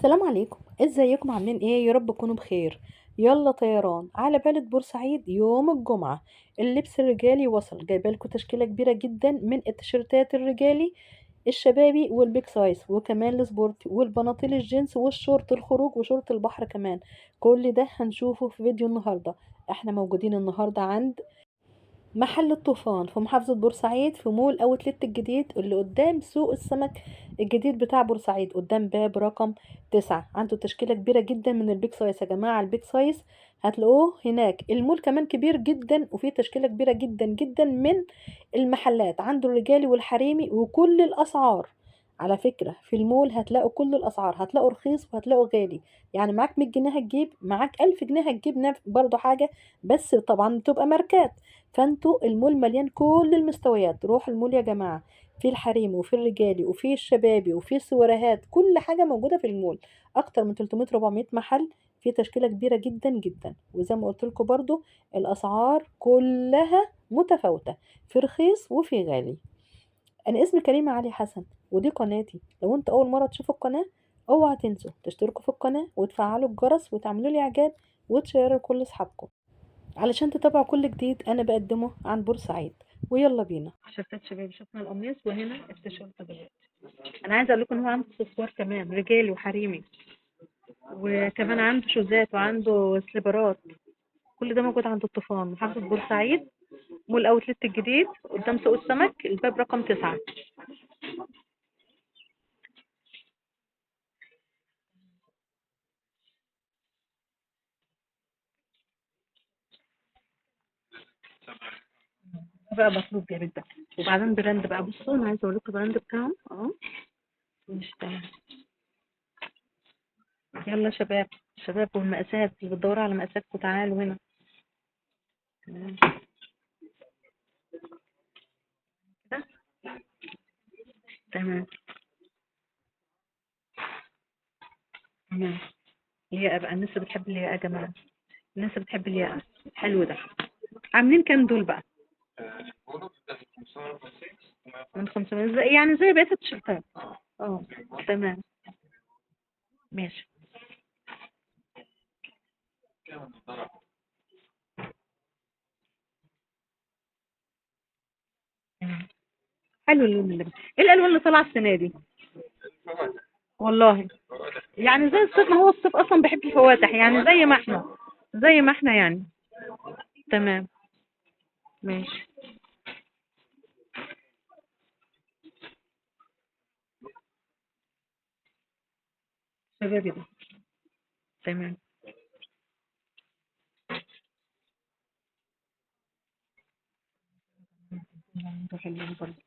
السلام عليكم، ازيكم عاملين ايه؟ يا رب تكونوا بخير. يلا طيران على بالة بورسعيد يوم الجمعة. اللبس الرجالي وصل، جايبالكوا تشكيلة كبيرة جدا من التيشيرتات الرجالي الشبابي والبيك سايز، وكمان السبورتي والبناطيل الجينز والشورت الخروج وشورت البحر كمان. كل ده هنشوفه في فيديو النهاردة. احنا موجودين النهاردة عند محل الطوفان في محافظة بورسعيد، في مول اوتلت الجديد اللي قدام سوق السمك الجديد بتاع بورسعيد، قدام باب رقم 9. عنده تشكيلة كبيرة جدا من البيك سايز يا جماعة. البيك سايز هتلاقوه هناك. المول كمان كبير جدا وفيه تشكيلة كبيرة جدا جدا من المحلات. عنده الرجالي والحريمي وكل الأسعار. على فكرة في المول هتلاقوا كل الأسعار، هتلاقوا رخيص وهتلاقوا غالي. يعني معاك 100 جنيه هتجيب، معاك 1000 جنيه هتجيب برضو حاجة، بس طبعا بتبقى ماركات. فانتوا المول مليان كل المستويات. روح المول يا جماعة، في الحريمي وفي الرجالي وفي الشبابي وفي السواريهات، كل حاجة موجودة في المول. اكتر من 300 400 محل، في تشكيلة كبيرة جدا جدا. وزي ما قلت لكم برضو الاسعار كلها متفاوتة، في رخيص وفي غالي. انا اسمي كريمة علي حسن، ودي قناتي. لو انت اول مرة تشوفوا القناة، اوعى تنسوا تشتركوا في القناة وتفعلوا الجرس وتعملوا لي اعجاب وتشيروا لكل اصحابكم علشان تتابعوا كل جديد انا بقدمه عن بورسعيد. ويلا بينا. شفتات شباب، شفنا القميص وهنا التيشيرت دلوقتي. انا عايزه اقول لكم ان هو عنده اكسسوار كمان رجالي وحريمي، وكمان عنده شوزات وعنده سليبرات. كل ده موجود عند الطوفان محافظه بورسعيد، مول اوتلت الجديد قدام سوق السمك الباب رقم 9. بقى مطلوب يا بنت. وبعدين براند بقى، بصوا انا عايزه اقول لكم البراند بتاعهم اهو. مش تمام. يلا يا شباب، شباب والمقاسات اللي بتدوروا على مقاساتكم تعالوا هنا. تمام كده. تمام تمام. الياقة بقى، الناس اللي بتحب الياقة يا جماعة، الناس اللي بتحب الياقة. حلو ده. عاملين كام دول بقى؟ من 500 يعني زي بقية التيشيرتات. اه تمام ماشي. تمام. حلو اللون اللي ايه الالوان اللي طالعه السنه دي؟ والله يعني زي الصيف، ما هو الصيف اصلا بحب الفواتح، يعني زي ما احنا يعني. تمام ماشي. شبابي ده. تمام. ده حلو برضه.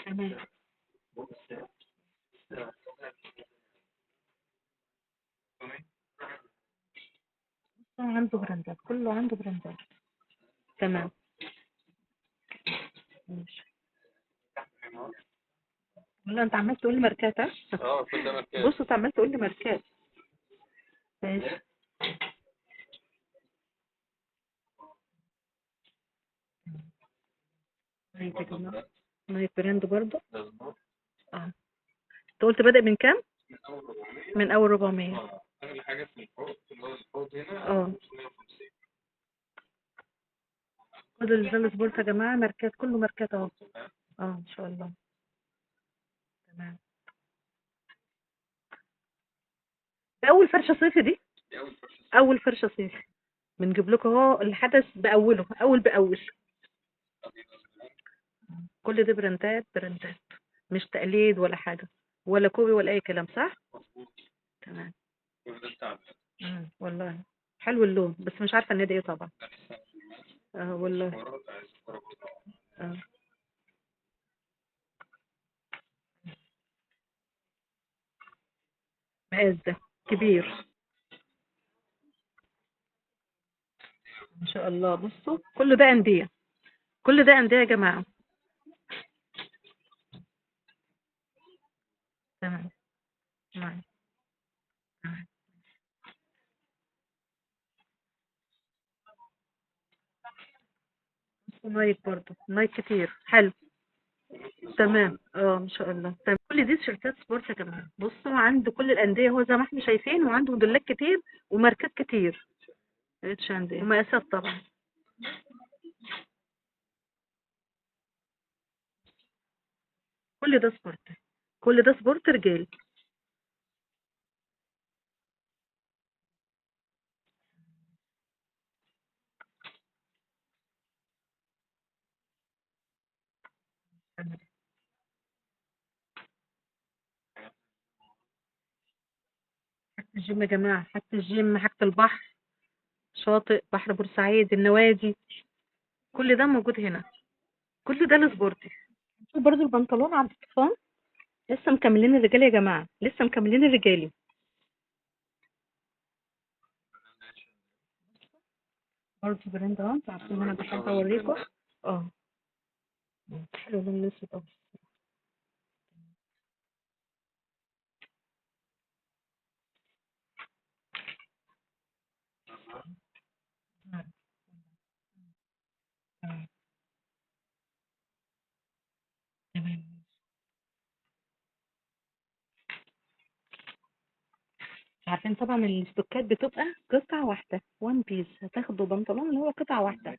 تمام. عنده براندات، كله عنده براندات. تمام ماشي. لا انت عمال تقول لي ماركات ها؟ كل ده ماركات. بص انت عمال تقول لي ماركات. ماشي. نايك يا جماعة، نايك براند برضه. اه انت قلت بادئ من كام؟ من اول 400. اه خد الزل سبورت يا جماعة، ماركات كله ماركات اهو. اه ان شاء الله. تمام. ده اول فرشة صيفي دي. اول فرشة صيفي. بنجيب لكم اهو الحدث باوله، اول باول. كل ده براندات براندات، مش تقليد ولا حاجة، ولا كوبي ولا اي كلام، صح؟ تمام. والله حلو اللون، بس مش عارفة النادي ايه طبعا. اه والله. اه مقاس ده كبير. ما شاء الله. بصوا كل ده أندية، كل ده أندية يا جماعة. تمام. تمام. تمام. بصوا نايك برضو، نايك كتير حلو. تمام. ما شاء الله. طيب كل دي تيشيرتات سبورت يا جماعه. بصوا عند كل الانديه هو زي ما احنا شايفين، وعنده موديلات كتير وماركات كتير. اتش اند ايه ومقاسات طبعا. كل ده سبورت، كل ده سبورت رجال. حاجة الجيم يا جماعه، حاجه الجيم، حاجه البحر، شاطئ بحر بورسعيد، النوادي، كل ده موجود هنا. كل ده السبورتي. شوف برضو البنطلون عند الطفل، لسه مكملين الرجال يا جماعه، لسه مكملين الرجالي. برضو براند اهو، انتوا عارفين انا بحب اوريكم. اه حلو اللون الاسود أوي. تمام. عارفين طبعا الاستوكات بتبقى قطعة واحدة، وان بيس، هتاخدوا بنطلون اللي هو قطعة واحدة.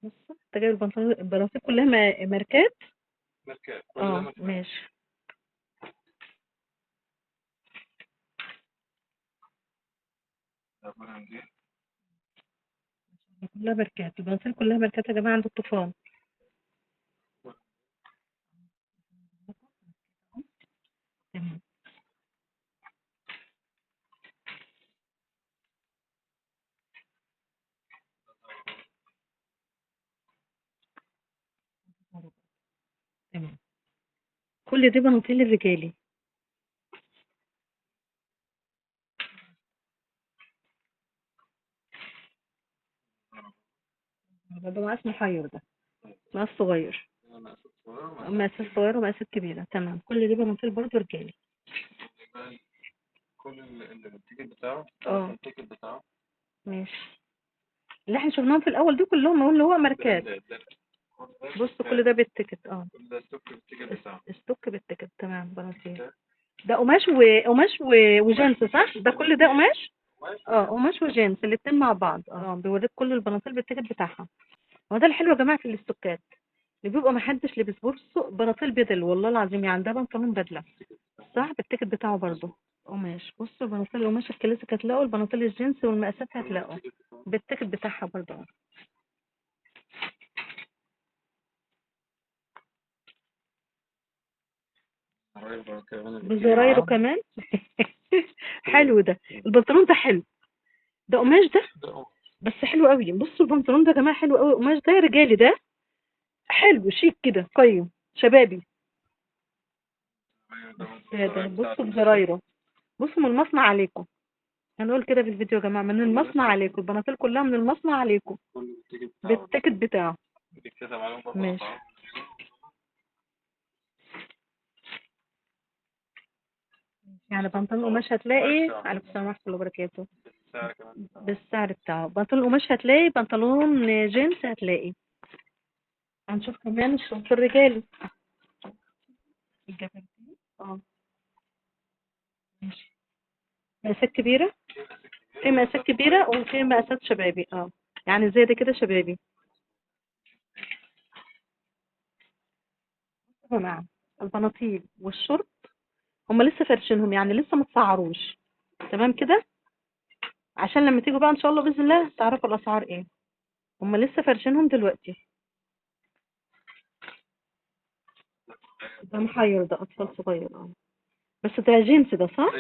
بص انت جايب البنطلون، البناطيل كلها ماركات. ماشي. كلها ماركات، البناطيل كلها ماركات يا جماعة عند الطوفان. تمام. تمام. كل دي بناطيل الرجالي. ده مقاس محير ده، مقاس صغير. مقاسات صغيرة ومقاسات كبيرة. تمام. كل دي بناطيل برضه رجالي. اه ماشي. اللي احنا شفناهم في الأول دول كلهم اللي هو ماركات. بص كل ده بالتيكت. استوك بالتيكت. تمام. بناطيل ده قماش وجينز صح؟ ده كل ده قماش؟ قماش وجينز الاتنين مع بعض. بيوريك كل البناطيل بالتيكت بتاعها. هو ده الحلو يا جماعة في الاستوكات، اللي بيبقى محدش لابس. بصوا بناطيل بدل والله العظيم، يعني ده بنطلون بدلة صح بالتيكت بتاعه برضه. قماش. بصوا بناطيل القماش الكلاسيك هتلاقوا، البناطيل الجينز والمقاسات هتلاقوا بالتيكت بتاعها برضه. بزرايره كمان. حلو ده البنطلون ده، حلو. ده قماش ده، بس حلو قوي. بصوا البنطلون ده يا جماعه حلو قوي، قماش ده رجالي ده، حلو شيك كده قيم شبابي. ده بصوا بزرايره، بصوا من المصنع عليكم. هنقول كده في الفيديو يا جماعه، من المصنع عليكم، البناطيل كلها من المصنع عليكم بالتيكت بتاعه. ماشي. يعني بنطلون قماش هتلاقي، عليكم السلام ورحمه الله وبركاته، بالسعر بتاعه. بنطلون قماش هتلاقي، بنطلون جينز هتلاقي. هنشوف كمان الشورت الرجالي. الجبردين. ماشي. مقاسات كبيرة، في مقاسات كبيرة وفي مقاسات شبابي. يعني زي ده كده شبابي. يا جماعة البناطيل والشورت هما لسه فارشينهم، يعني لسه ما اتسعروش. تمام كده، عشان لما تيجوا بقى ان شاء الله باذن الله تعرفوا الاسعار ايه. هما لسه فارشينهم دلوقتي. ده محير، ده اطفال صغير. بس ده جينز ده صح؟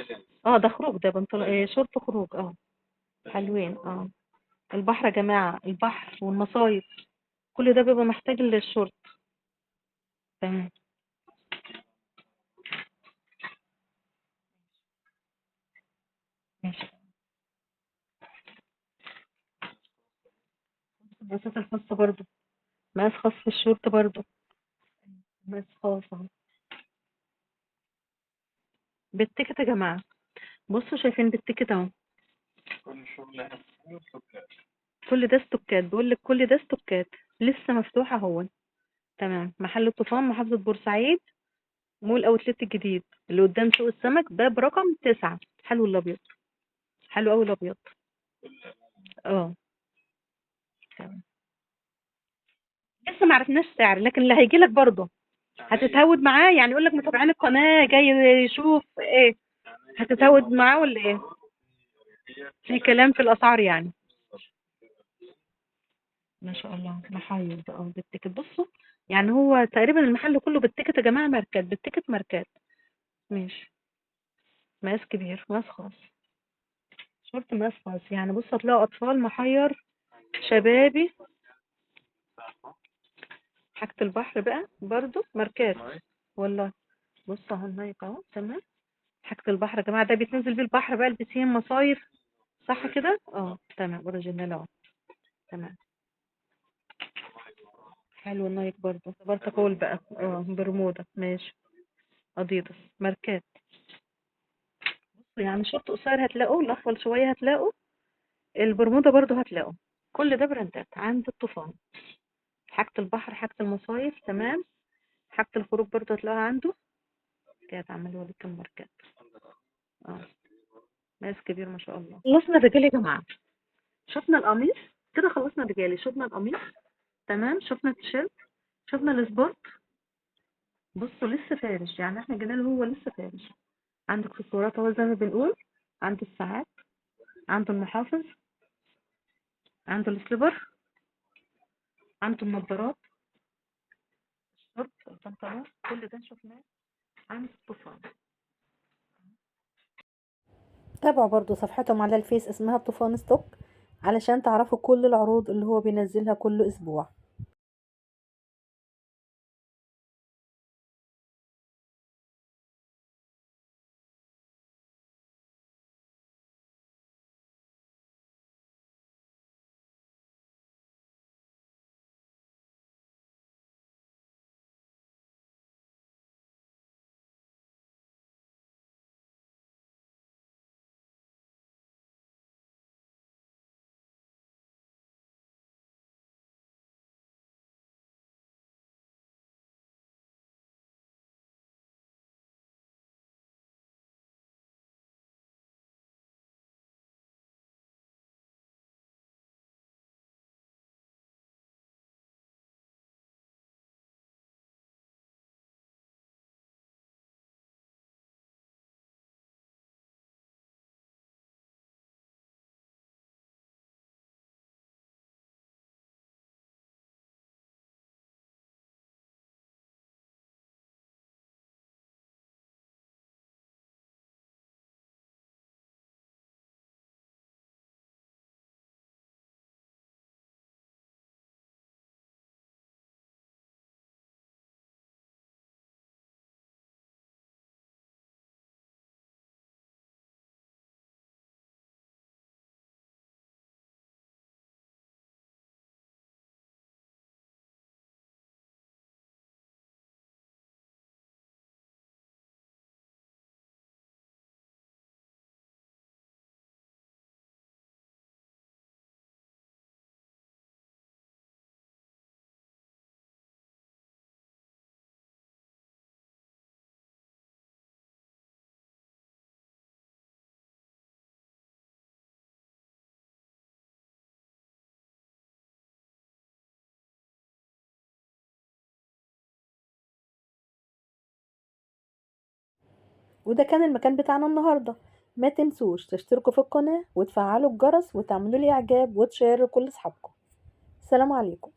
ده خروج، ده بنطلون شورت خروج. حلوين. البحر يا جماعة، البحر والمصايف، كل ده بيبقى محتاج للشورت. تمام. ماشي. البساطة الخاصة برضو، مقاس خاص في الشورت برضو، مقاس خاص اهو بالتيكت يا جماعة. بصوا شايفين بالتيكت اهو. كل ده استوكات، بقول لك كل ده استوكات لسه مفتوحة اهو. تمام. محل الطوفان، محافظة بورسعيد، مول اوتلت الجديد اللي قدام سوق السمك، باب رقم 9. حلو الابيض، حلو قوي الابيض. اه تمام. لسه ما عرفناش سعر، لكن اللي هيجي لك برضه هتتهود معاه، يعني يقول لك متابعين القناة جاي يشوف ايه، هتتهود معاه ولا ايه؟ في كلام في الاسعار يعني. ما شاء الله، محير بقى بالتيكت. بصوا، يعني هو تقريبا المحل كله بالتيكت يا جماعة، ماركات بالتيكت، ماركات. ماشي. مقاس كبير، مقاس خاص، شورت مقاس خاص. يعني بص هتلاقوا اطفال، محير، شبابي. حاجة البحر بقى برضو ماركات والله. بص اهو النايك اهو، تمام. حاجة البحر يا جماعة، ده بيتنزل بيه البحر بقى، البسين، مصايف، صح كده؟ اه تمام، اوريجينال اهو. تمام. حلو النايك برضو، بارتقول بقى، برمودا، ماشي. اديداس، ماركات. يعني شورت قصير هتلاقوا، الاطول شوية هتلاقوا، البرمودا برضو هتلاقوا. كل ده براندات عند الطوفان. حاجة البحر، حاجة المصايف، تمام. حاجة الخروج برضو هتلاقوها عنده. كده اتعملوا لي كام ماركات. اه، ناس كبير ما شاء الله. خلصنا الرجال يا جماعة، شفنا القميص، كده خلصنا الرجالي. شفنا القميص، تمام. شفنا التيشيرت، شفنا السبورت. بصوا لسه فارش، يعني احنا جينا له هو لسه فارش. عندك في الصورات اهو زي ما بنقول. عنده الساعات، عنده المحافظ، عنده السليبر، عنده النظارات، الشورت، البنطلون، كل ده شفناه عند الطوفان. تابعوا برضو صفحتهم على الفيس، اسمها الطوفان ستوك، علشان تعرفوا كل العروض اللي هو بينزلها كل اسبوع. وده كان المكان بتاعنا النهاردة. ما تنسوش تشتركوا في القناة وتفعلوا الجرس وتعملوا لي اعجاب وتشيروا لكل اصحابكم. السلام عليكم.